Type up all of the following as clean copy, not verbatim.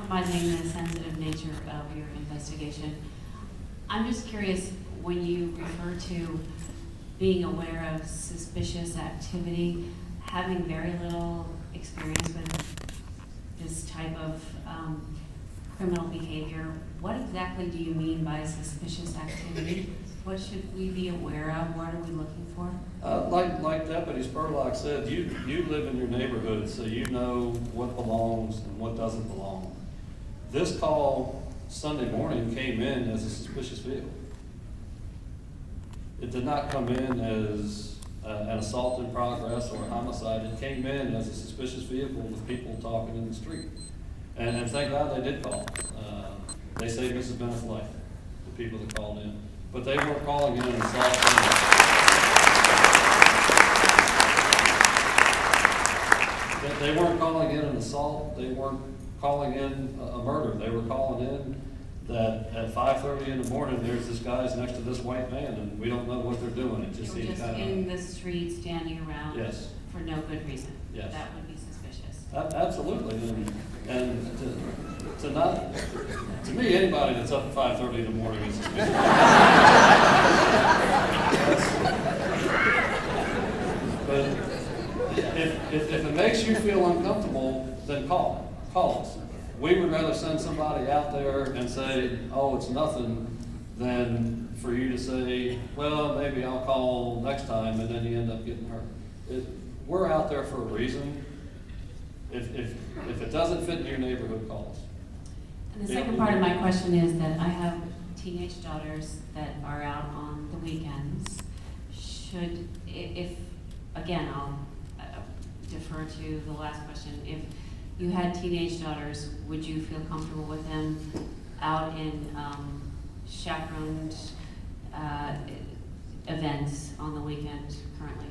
compromising the sensitive nature of your investigation. I'm just curious, when you refer to being aware of suspicious activity, having very little experience with this type of criminal behavior, what exactly do you mean by suspicious activity? What should we be aware of? What are we looking for? Like Deputy Spurlock said, you live in your neighborhood, so you know what belongs and what doesn't belong. This call Sunday morning came in as a suspicious vehicle. It did not come in as an assault in progress or a homicide. It came in as a suspicious vehicle with people talking in the street. And thank God they did call. They saved Mrs. Bennett's life, the people that called in. But they weren't calling in an assault. They weren't calling in an assault. They weren't calling in a murder. They were calling in that at 5:30 in the morning, there's this guy's next to this white van, and we don't know what they're doing. It just seems just in the street, standing around. Yes. For no good reason. Yes. That would be suspicious. Absolutely, and to me, anybody that's up at 5:30 in the morning is suspicious. But if it makes you feel uncomfortable, then call us. We would rather send somebody out there and say, oh, it's nothing, than for you to say, well, maybe I'll call next time, and then you end up getting hurt. We're out there for a reason. If it doesn't fit in your neighborhood, call us. And the second part of my question is that I have teenage daughters that are out on the weekends. Again, I'll defer to the last question. If you had teenage daughters, would you feel comfortable with them out in chaperoned events on the weekend currently?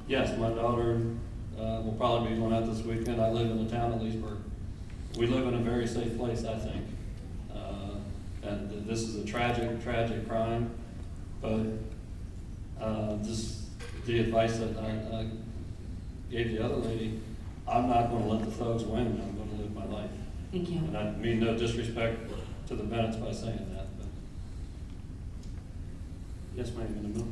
Yes, my daughter will probably be going out this weekend. I live in the town of Leesburg. We live in a very safe place, I think. And this is a tragic, tragic crime, but just the advice that I gave the other lady, I'm not going to let the thugs win. I'm going to live my life. Thank you. And I mean no disrespect to the Bennetts by saying that. But yes, ma'am, in the middle.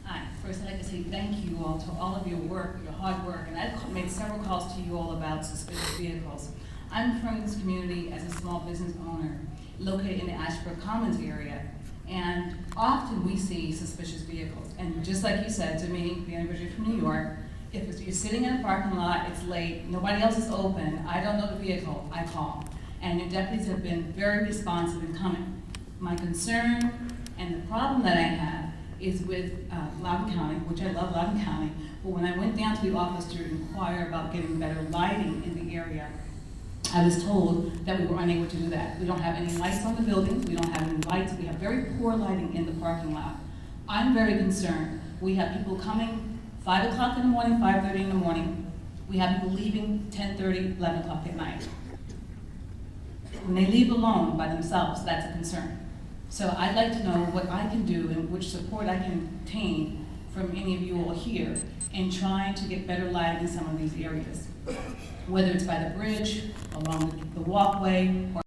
Hi. First, I'd like to say thank you all to all of your work, your hard work, and I've made several calls to you all about suspicious vehicles. I'm from this community as a small business owner located in the Ashford Commons area, and often we see suspicious vehicles. And just like you said to me, being originally from New York, if you're sitting in a parking lot, it's late, nobody else is open, I don't know the vehicle, I call. And your deputies have been very responsive in coming. My concern and the problem that I have is with Loudoun County, which I love Loudoun County, but when I went down to the office to inquire about getting better lighting in the area, I was told that we were unable to do that. We don't have any lights on the buildings, we don't have any lights, we have very poor lighting in the parking lot. I'm very concerned. We have people coming 5 o'clock in the morning, 5:30 in the morning. We have people leaving 10:30, 11 o'clock at night. When they leave alone by themselves, that's a concern. So I'd like to know what I can do and which support I can obtain from any of you all here in trying to get better lighting in some of these areas. Whether it's by the bridge, along the walkway, or